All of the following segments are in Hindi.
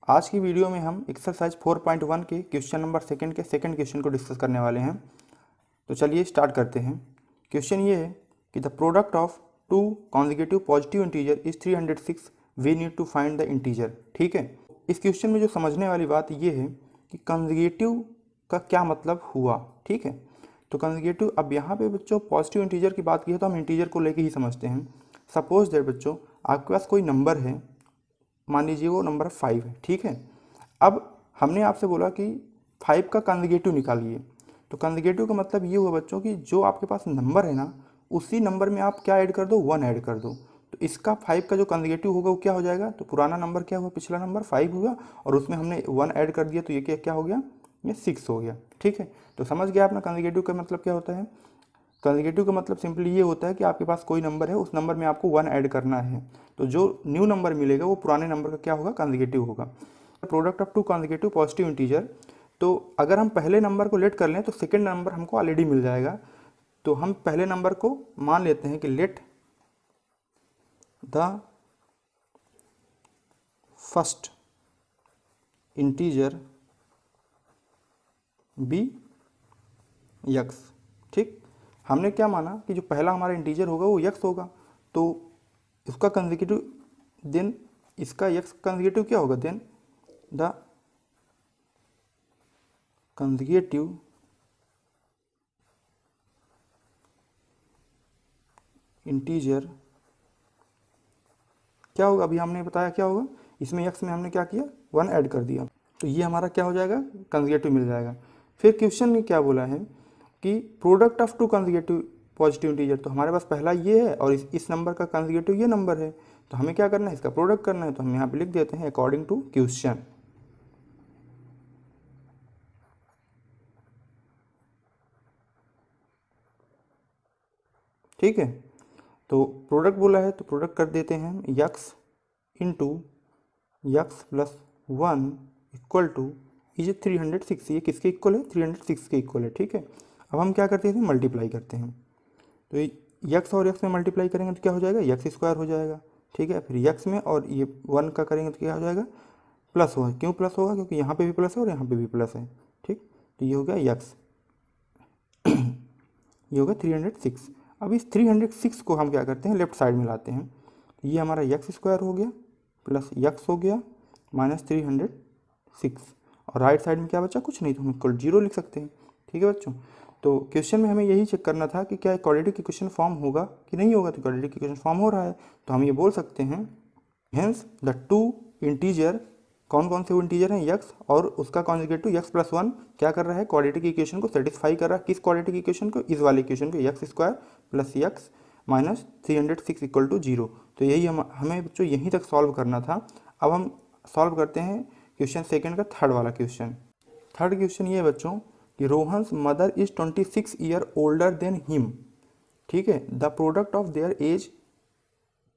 आज की वीडियो में हम एक्सरसाइज 4.1 के क्वेश्चन नंबर सेकंड के सेकंड क्वेश्चन को डिस्कस करने वाले हैं। तो चलिए स्टार्ट करते हैं। क्वेश्चन ये है कि the product of two consecutive positive integer is 306, we need to find the integer. ठीक है, इस क्वेश्चन में जो समझने वाली बात ये है कि कॉन्जिक्यूटिव का क्या मतलब हुआ। ठीक है, तो कॉन्जिक्यूटिव, अब यहाँ पे बच्चों पॉजिटिव इंटीजर की बात की है तो हम इंटीजर को लेके ही समझते हैं। सपोज दैट बच्चों आपके पास कोई नंबर है, मान लीजिए वो नंबर 5 है। ठीक है, अब हमने आपसे बोला कि 5 का कॉन्जिक्यूटिव निकालिए। तो कॉन्जिक्यूटिव का मतलब ये हुआ बच्चों कि जो आपके पास नंबर है ना, उसी नंबर में आप क्या ऐड कर दो, 1 ऐड कर दो। तो इसका 5 का जो कॉन्जिक्यूटिव होगा वो क्या हो जाएगा, तो पुराना नंबर क्या हुआ, पिछला नंबर 5 हुआ और उसमें हमने 1 ऐड कर दिया, तो ये क्या क्या हो गया, ये 6 हो गया। ठीक है, तो समझ गया अपना कॉन्जिक्यूटिव का मतलब क्या होता है। कॉन्जिक्यूटिव का मतलब सिंपली ये होता है कि आपके पास कोई नंबर है, उस नंबर में आपको 1 ऐड करना है, तो जो न्यू नंबर मिलेगा वो पुराने नंबर का क्या होगा, कॉन्जिक्यूटिव होगा। Product of two consecutive positive integer, तो अगर हम पहले नंबर को लेट कर लें तो सेकेंड नंबर हमको ऑलरेडी मिल जाएगा। तो हम पहले नंबर को मान लेते हैं कि let the first integer be x. ठीक, हमने क्या माना कि जो पहला हमारा इंटीजर होगा वो यक्स होगा, तो उसका कंसेक्यूटिव, देन इसका यक्स कंसेक्यूटिव क्या होगा, देन द कंसेक्यूटिव इंटीजर क्या होगा, अभी हमने बताया क्या होगा, इसमें यक्स में हमने क्या किया, 1 ऐड कर दिया, तो ये हमारा क्या हो जाएगा, कंसेक्यूटिव मिल जाएगा। फिर क्वेश्चन में क्या बोला है कि product of to consecutive positive integer, तो हमारे पास पहला ये है और इस नंबर का कंसेक्यूटिव ये नंबर है, तो हमें क्या करना है, इसका प्रोडक्ट करना है। तो हम यहाँ पे लिख देते हैं अकॉर्डिंग टू क्वेश्चन। ठीक है, तो प्रोडक्ट बोला है तो प्रोडक्ट कर देते हैं x into x plus 1 equal to ये 306, ये किसके इक्वल है, 306 के इक्वल है। ठीक है, अब हम क्या करते हैं, मल्टीप्लाई करते हैं। तो यक्स और यक्स में मल्टीप्लाई करेंगे तो क्या हो जाएगा, यक्स स्क्वायर हो जाएगा। ठीक है, फिर यक्स में और ये 1 का करेंगे तो क्या हो जाएगा, प्लस होगा। क्यों प्लस होगा, क्योंकि यहाँ पे भी प्लस है और यहाँ पे भी प्लस है। ठीक, तो ये हो गया यक्स, ये होगा 306। अब इस 306 को हम क्या करते हैं, लेफ्ट साइड में लाते हैं, तो ये हमारा यक्स स्क्वायर हो गया प्लस यक्स हो गया माइनस 306, और राइट साइड में क्या बचा, कुछ नहीं, तो हम इक्वल 0 लिख सकते हैं। ठीक है बच्चों, तो क्वेश्चन में हमें यही चेक करना था कि क्या क्वाड्रेटिक इक्वेशन फॉर्म होगा कि नहीं होगा। तो क्वाड्रेटिक इक्वेशन फॉर्म हो रहा है, तो हम ये बोल सकते हैं हेंस द टू इंटीजर, कौन कौन से वो इंटीजर हैं, यक्स और उसका कॉन्जुगेटिव यक्स प्लस 1 क्या कर रहा है, क्वाड्रेटिक इक्वेशन को सेटिस्फाई कर रहा है। किस क्वाड्रेटिक इक्वेशन को, इस वाले इक्वेशन को, x square plus x minus 306 equal to 0। तो यही हमें बच्चों यहीं तक सॉल्व करना था। अब हम सॉल्व करते हैं क्वेश्चन सेकंड का थर्ड वाला क्वेश्चन। थर्ड क्वेश्चन ये है बच्चों कि Rohan's mother is 26 year older than him. ठीक है, the product of their age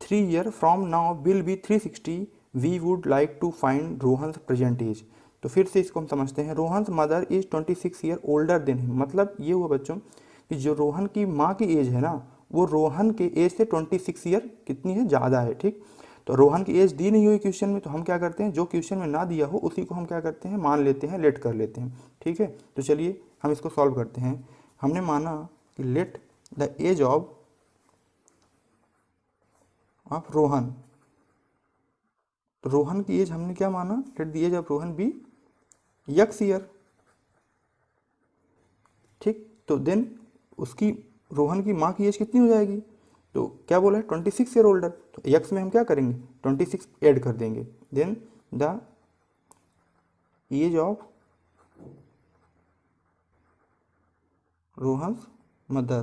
3 year from now will be 360, we would like to find Rohan's present age. तो फिर से इसको हम समझते हैं, Rohan's mother is 26 year older than him, मतलब ये हुआ बच्चों कि जो रोहन की माँ की एज है ना, वो रोहन के एज से 26 ईयर कितनी है, ज़्यादा है। ठीक, तो रोहन की एज दी नहीं हुई क्वेश्चन में, तो हम क्या करते हैं, जो क्वेश्चन में ना दिया हो उसी को हम क्या करते हैं, मान लेते हैं, लेट कर लेते हैं। ठीक है, तो चलिए हम इसको सॉल्व करते हैं। हमने माना कि let the age of Rohan, तो रोहन की एज हमने क्या माना, let the age of Rohan be x year. ठीक, तो देन उसकी, रोहन की माँ की एज कितनी हो जाएगी, तो क्या बोला है, 26 ईयर ओल्डर, तो यक्स में हम क्या करेंगे, 26 ऐड कर देंगे, then the age of Rohan's mother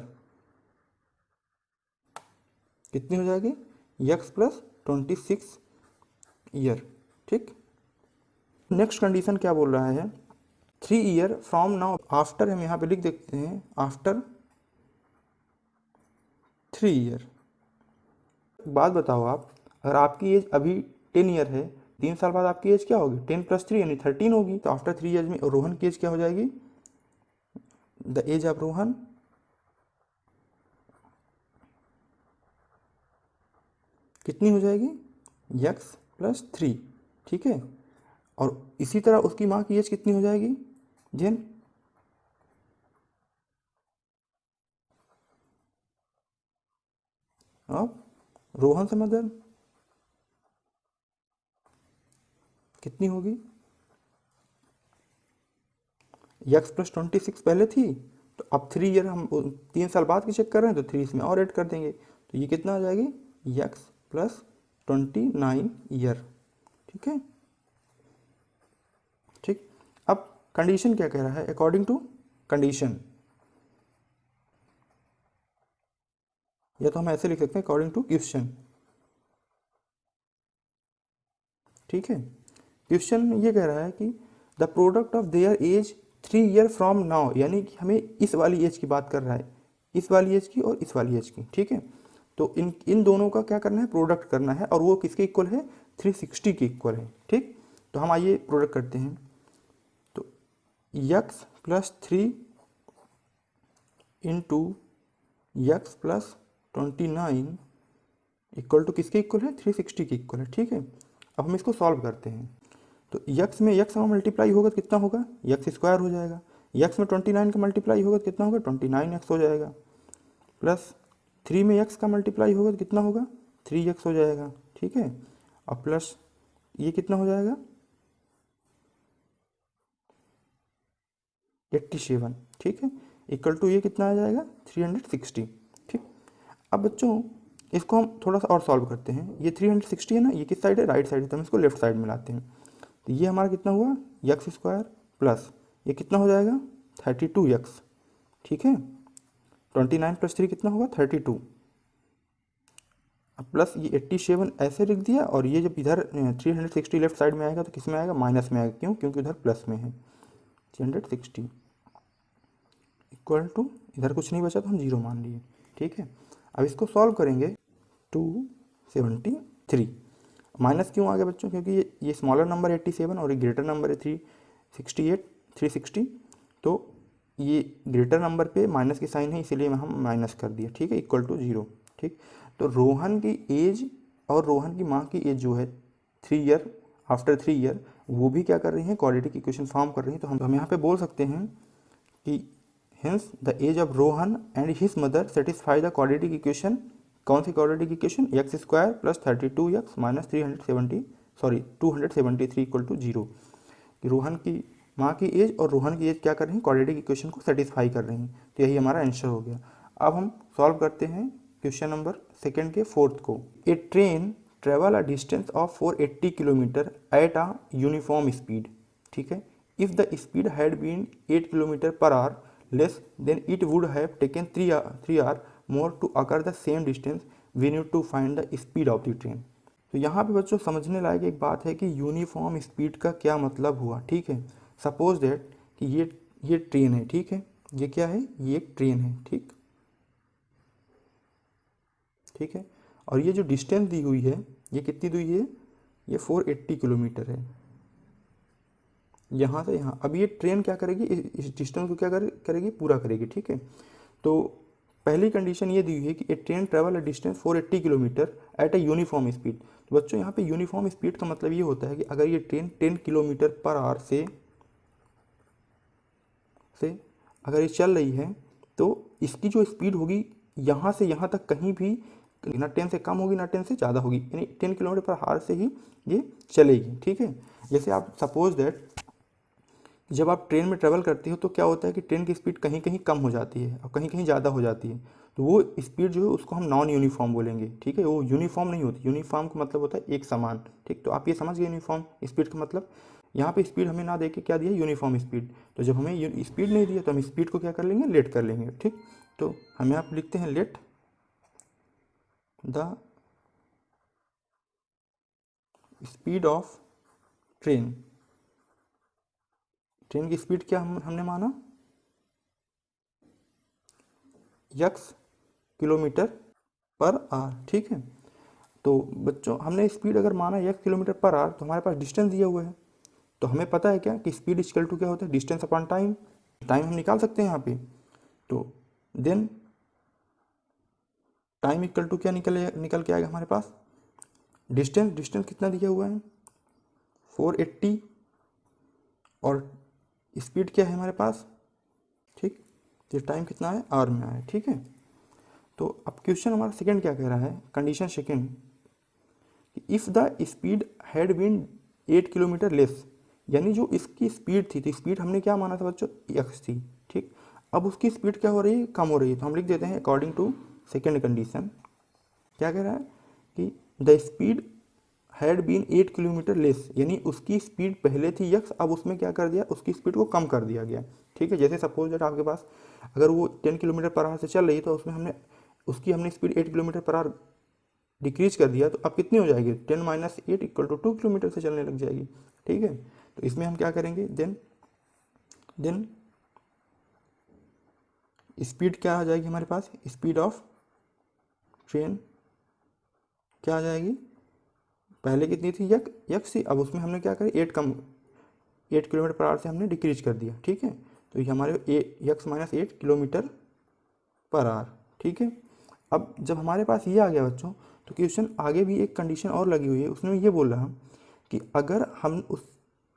कितनी हो जाएगी, यक्स प्लस 26 ईयर। ठीक, नेक्स्ट कंडीशन क्या बोल रहा है, 3 ईयर फ्रॉम नाउ आफ्टर, हम यहाँ पे लिख देते हैं आफ्टर 3 ईयर। बात बताओ आप, अगर आपकी एज अभी 10 ईयर है, 3 साल बाद आपकी एज क्या होगी, 10 प्लस 3 यानी 13 होगी। तो आफ्टर 3 ईयर्स में रोहन की एज क्या हो जाएगी, द एज ऑफ रोहन कितनी हो जाएगी, यक्स प्लस 3। ठीक है, और इसी तरह उसकी माँ की एज कितनी हो जाएगी जेन? अब रोहन से मदर कितनी होगी? यक्स प्लस 26 पहले थी, तो अब 3 ईयर हम 3 साल बाद की चेक कर रहे हैं तो 3 इसमें और ऐड कर देंगे, तो ये कितना आ जाएगी? X plus 29 year. ठीक है, ठीक। अब कंडीशन क्या कह रहा है? अकॉर्डिंग टू कंडीशन, या तो हम ऐसे लिख सकते हैं अकॉर्डिंग टू क्वेश्चन। ठीक है, क्वेश्चन ये कह रहा है कि the product of their age 3 year from now, यानी कि हमें इस वाली एज की बात कर रहा है, इस वाली एज की और इस वाली एज की। ठीक है, तो इन इन दोनों का क्या करना है? प्रोडक्ट करना है, और वो किसके इक्वल है? 360 के इक्वल है। ठीक, तो हम आइए प्रोडक्ट करते हैं। तो x plus 3 into x plus 29 equal to किसके इक्वल है? 360 के इक्वल है। ठीक है, अब हम इसको सॉल्व करते हैं। तो यक्स में यक्स में मल्टीप्लाई होगा तो कितना होगा? यक्स स्क्वायर हो जाएगा। यक्स में 29 का मल्टीप्लाई होगा तो कितना होगा? 29x हो जाएगा। प्लस 3 में यक्स का मल्टीप्लाई होगा तो कितना होगा? 3x हो जाएगा। ठीक है, और प्लस ये कितना हो जाएगा? 87। ठीक है, इक्वल टू ये कितना आ जाएगा? 360। ठीक, अब बच्चों इसको हम थोड़ा सा और सॉल्व करते हैं। ये 360 है ना, ये किस साइड है? राइट साइड है, तो हम इसको लेफ्ट साइड में लाते हैं। तो ये हमारा कितना हुआ? यक्स स्क्वायर प्लस ये कितना हो जाएगा? 32x। ठीक है, 29 प्लस 3 कितना होगा? 32। अब प्लस ये 87 ऐसे लिख दिया, और ये जब इधर 360 लेफ्ट साइड में आएगा तो किस में आएगा? माइनस में आएगा। क्यों? क्योंकि उधर प्लस में है। 360 इक्वल टू, इधर कुछ नहीं बचा तो हम 0 मान लिए। ठीक है, अब इसको सॉल्व करेंगे। 273 माइनस क्यों आ गया बच्चों? क्योंकि ये स्मॉलर नंबर 87 और ये ग्रेटर नंबर है 360। तो ये ग्रेटर नंबर पे माइनस की साइन है, इसीलिए हम माइनस कर दिया। ठीक है, इक्वल टू 0। ठीक, तो रोहन की एज और रोहन की माँ की एज जो है 3 ईयर, आफ्टर 3 ईयर, वो भी क्या कर रही हैं? क्वाड्रेटिक इक्वेशन फॉर्म कर रही हैं। तो हम यहाँ पे बोल सकते हैं कि hence the age of Rohan and his mother satisfy the quadratic equation. कौन सी quadratic equation? X square plus 32x minus 273 equal to 0। Rohan की माँ की एज और रोहन की एज क्या कर रही हैं? क्वाड्रेटिक इक्वेशन को सेटिस्फाई कर रही हैं। तो यही हमारा आंसर हो गया। अब हम सॉल्व करते हैं क्वेश्चन नंबर सेकेंड के फोर्थ को। A train travel a distance of 480 kilometre at a uniform speed. ठीक है, if the speed had been 8 kilometre per hour less than it would have taken 3 hour more to occur the same distance, we need to find the speed of the train. तो यहाँ पे बच्चों समझने लायक एक बात है कि यूनिफॉर्म स्पीड का क्या मतलब हुआ। ठीक है, सपोज दैट कि ये ट्रेन है। ठीक है, ये क्या है? ये एक ट्रेन है। ठीक, ठीक है, और ये जो डिस्टेंस दी हुई है, ये कितनी दी हुई है? ये 480 किलोमीटर है यहाँ से यहाँ। अब ये ट्रेन क्या करेगी? इस डिस्टेंस को क्या करेगी? पूरा करेगी। ठीक है, तो पहली कंडीशन ये दी हुई है कि a train travel a distance 480 kilometre at a uniform speed. तो बच्चों यहाँ पे यूनिफॉर्म स्पीड का मतलब ये होता है कि अगर ये ट्रेन 10 किलोमीटर पर आवर से अगर ये चल रही है, तो इसकी जो स्पीड होगी यहाँ से यहाँ तक कहीं भी ना 10 से कम होगी ना 10 से ज़्यादा होगी, यानी 10 किलोमीटर पर आवर से ही ये चलेगी। ठीक है, जैसे आप सपोज दैट जब आप ट्रेन में ट्रैवल करते हो तो क्या होता है कि ट्रेन की स्पीड कहीं कहीं कम हो जाती है और कहीं कहीं ज़्यादा हो जाती है, तो वो स्पीड जो है उसको हम नॉन यूनिफॉर्म बोलेंगे। ठीक है, वो यूनिफॉर्म नहीं होती। यूनिफॉर्म का मतलब होता है एक समान। ठीक, तो आप ये समझ गए यूनिफॉर्म स्पीड का मतलब। यहाँ पे स्पीड हमें ना दे के क्या दिया? Uniform speed. तो जब हमें स्पीड नहीं दिया तो हम स्पीड को क्या कर लेंगे? लेट कर लेंगे। ठीक, तो हम यहाँ पे लिखते हैं let the speed of train. Train की स्पीड क्या हमने माना? X kilometre per our. ठीक है, तो बच्चों हमने स्पीड अगर माना 1 किलोमीटर पर आवर, तो हमारे पास डिस्टेंस दिया हुआ है। तो हमें पता है क्या कि स्पीड इक्वल टू क्या होता है? Distance upon time. टाइम हम निकाल सकते हैं यहाँ पे। तो देन टाइम इक्वल टू क्या निकल के आएगा हमारे पास? डिस्टेंस। डिस्टेंस कितना दिया हुआ है? 480 और स्पीड क्या है हमारे पास, ठीक। तो टाइम कितना है, आवर में आया, ठीक है। तो अब क्वेश्चन हमारा सेकंड क्या कह रहा है, condition second, if the speed had been 8 kilometre less, यानी जो इसकी स्पीड थी, तो स्पीड हमने क्या माना था बच्चों, एक्स थी, ठीक। अब उसकी स्पीड क्या हो रही है, कम हो रही है, तो हम लिख देते हैं अकॉर्डिंग टू सेकेंड कंडीशन क्या कह रहा है कि the speed had been 8 kilometre less, यानी उसकी स्पीड पहले थी यक्स, अब उसमें क्या कर दिया, उसकी स्पीड को कम कर दिया गया, ठीक है। जैसे सपोज दैट आपके पास अगर वो 10 किलोमीटर पर आवर से चल रही है, तो उसमें हमने speed 8 kilometre per our decrease कर दिया, तो अब कितनी हो जाएगी, 10 माइनस 8 इक्वल टू 2 किलोमीटर से चलने लग जाएगी, ठीक है। तो इसमें हम क्या करेंगे, देन स्पीड क्या आ जाएगी हमारे पास, स्पीड ऑफ ट्रेन क्या आ जाएगी, पहले कितनी थी यक्स थी, अब उसमें हमने क्या करा 8 किलोमीटर पर आवर से हमने डिक्रीज कर दिया, ठीक है। तो ये हमारे x minus 8 kilometre per our, ठीक है। अब जब हमारे पास ये आ गया बच्चों, तो क्वेश्चन आगे भी एक कंडीशन और लगी हुई है, उसमें ये बोल रहा कि अगर हम उस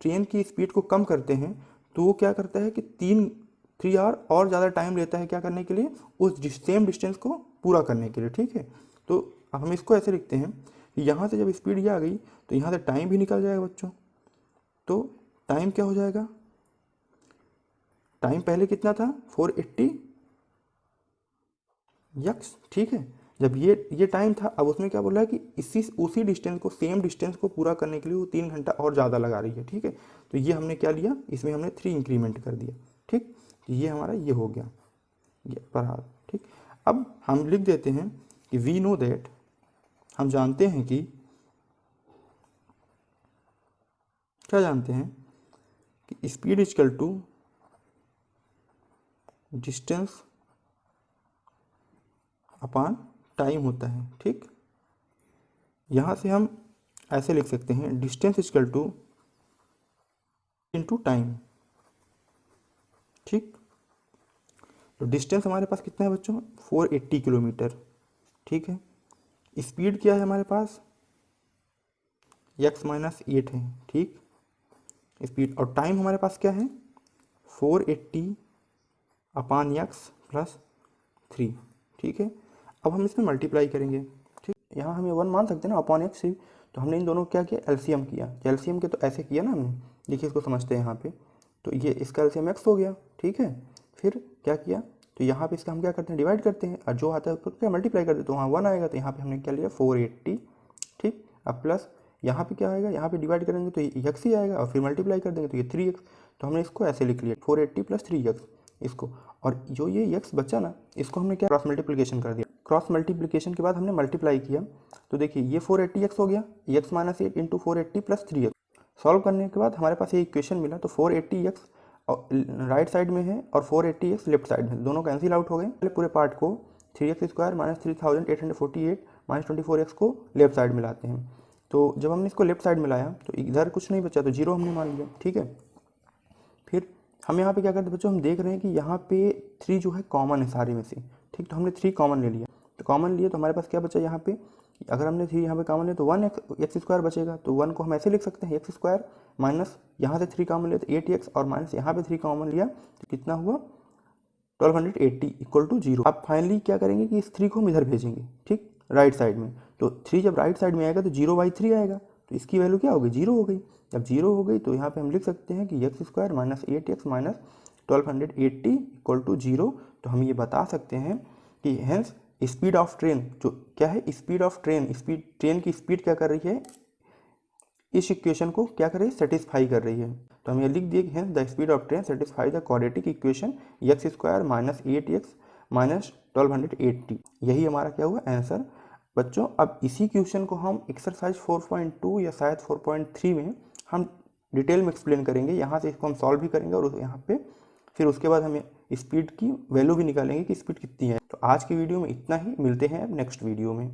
ट्रेन की स्पीड को कम करते हैं, तो वो क्या करता है कि 3 आवर और ज़्यादा टाइम लेता है क्या करने के लिए, उस सेम डिस्टेंस को पूरा करने के लिए, ठीक है। तो अब हम इसको ऐसे लिखते हैं कि यहाँ से जब स्पीड ये आ गई, तो यहाँ से टाइम भी निकल जाएगा बच्चों। तो टाइम क्या हो जाएगा, टाइम पहले कितना था 480 यक्स, ठीक है। जब ये टाइम था, अब उसमें क्या बोल रहा है कि उसी डिस्टेंस को, सेम डिस्टेंस को पूरा करने के लिए वो 3 घंटा और ज़्यादा लगा रही है, ठीक है। तो ये हमने क्या लिया, इसमें हमने 3 इंक्रीमेंट कर दिया, ठीक। तो ये हमारा ये हो गया, ये पर आवर, ठीक। अब हम लिख देते हैं कि वी नो दैट, हम जानते हैं कि, क्या जानते हैं कि speed is equal to distance upon time होता है, ठीक। यहाँ से हम ऐसे लिख सकते हैं, distance is equal to into time, ठीक। तो डिस्टेंस हमारे पास कितना है बच्चों, 480 किलोमीटर, ठीक है। स्पीड क्या है हमारे पास, यक्स माइनस 8 है, ठीक स्पीड, और टाइम हमारे पास क्या है 480 अपान यक्स प्लस 3, ठीक है। अब हम इसमें मल्टीप्लाई करेंगे, ठीक। यहाँ हम ये 1 मान सकते हैं ना, अपॉन एक्स, तो हमने इन दोनों क्या किया, एलसीएम किया, एलसीएम के तो ऐसे किया ना हमने, देखिए इसको समझते हैं यहाँ पे, तो ये इसका एलसीएम एक्स हो गया, ठीक है। फिर क्या किया, तो यहाँ पे इसका हम क्या करते हैं, डिवाइड करते हैं, और जो आता है उसको क्या मल्टीप्लाई करते हैं, तो वहाँ 1 आएगा, तो यहाँ पे हमने क्या लिया 480, ठीक। अब प्लस यहाँ पे क्या आएगा, यहाँ पे डिवाइड करेंगे तो यक्स ही आएगा, और फिर मल्टीप्लाई कर देंगे तो ये 3x, तो हमने इसको ऐसे लिख लिया 480 प्लस 3x इसको, और जो ये x बचा ना, इसको हमने क्या क्रॉस मल्टीप्लिकेशन कर दिया, क्रॉस मल्टीप्लिकेशन के बाद हमने मल्टीप्लाई किया, तो देखिए ये 480x हो गया, x minus 8 into 480 plus 3x, solve करने के बाद हमारे पास ये इक्वेशन मिला, तो 480x राइट साइड में है और 480x लेफ्ट साइड में, दोनों कैंसिल आउट हो गए। पहले पूरे पार्ट को 3x square minus 3848 minus 24x को लेफ्ट साइड में लाते हैं, तो जब हमने इसको लेफ्ट साइड में लाया तो इधर कुछ नहीं बचा, तो 0 हमने मान लिया, ठीक है। फिर हम यहाँ पे क्या करते हैं बच्चों, हम देख रहे हैं कि यहाँ पे 3 जो है कॉमन है सारे में से, ठीक। तो हमने 3 कॉमन ले लिया, तो कॉमन लिए तो हमारे पास क्या बचा यहाँ पे, अगर हमने 3 यहाँ पे कॉमन लिया तो 1x स्क्वायर बचेगा, तो 1 को हम ऐसे लिख सकते हैं एक्स स्क्वायर माइनस यहाँ से 3 कॉमन लिया तो 8x, और माइनस यहाँ पे 3 कॉमन लिया तो कितना हुआ 1280 इक्वल टू 0। अब फाइनली क्या करेंगे कि इस 3 को हम इधर भेजेंगे, ठीक, राइट साइड में, तो 3 जब राइट साइड में आएगा तो 0/3 आएगा, तो इसकी वैल्यू क्या होगी 0 हो गई। जब 0 हो गई तो यहाँ पे हम लिख सकते हैं कि x square minus 8x minus 1280 equal to 0। तो हम ये बता सकते हैं कि हेंस स्पीड ऑफ ट्रेन, जो क्या है स्पीड ऑफ ट्रेन, ट्रेन की स्पीड क्या कर रही है, इस इक्वेशन को क्या कर रही है, सेटिस्फाई कर रही है। तो हम ये लिख दिए कि hence the speed of train satisfy the quadratic equation x square minus 8x minus 1280, यही हमारा क्या हुआ आंसर बच्चों। अब इसी क्वेश्चन को हम एक्सरसाइज 4.2 या शायद 4.3 में हम डिटेल में एक्सप्लेन करेंगे, यहाँ से इसको हम सॉल्व भी करेंगे, और यहाँ पे फिर उसके बाद हमें स्पीड की वैल्यू भी निकालेंगे कि स्पीड कितनी है। तो आज की वीडियो में इतना ही, मिलते हैं नेक्स्ट वीडियो में।